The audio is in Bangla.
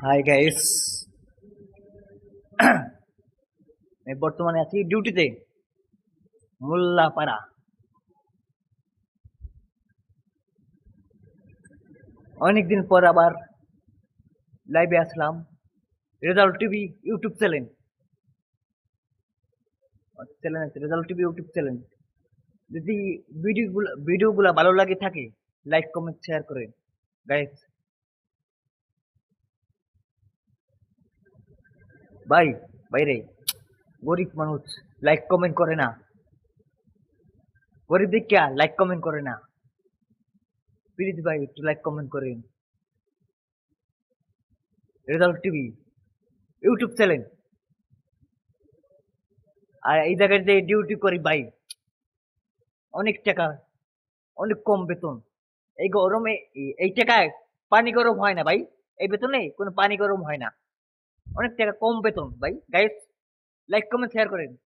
হাই গাইস, আমি বর্তমানে আছি ডিউটিতে মোল্লাপাড়া। অনেকদিন পর আবার লাইভে আসলাম। রেজাল্ট টিভি ইউটিউব চ্যানেল আছে, রেজাল্ট টিভি ইউটিউব চ্যানেল। যদি ভিডিওগুলো ভালো লাগে থাকে, লাইক কমেন্ট শেয়ার করে গাইস। ভাই বাইরে গরিব মানুষ লাইক কমেন্ট করে না, গরিব দেখে লাইক কমেন্ট করে না। প্লিজ ভাই একটু লাইক কমেন্ট করেন। Result TV YouTube channel. আর এই জায়গায় যে ডিউটি করি ভাই, অনেক টাকা, অনেক কম বেতন। এই গরমে এই টাকায় পানি গরম হয় না ভাই। এই বেতনে কোনো পানি গরম হয় না। অনেক টাকা কম বেতন ভাই। গাইস, লাইক কমেন্ট শেয়ার করেন।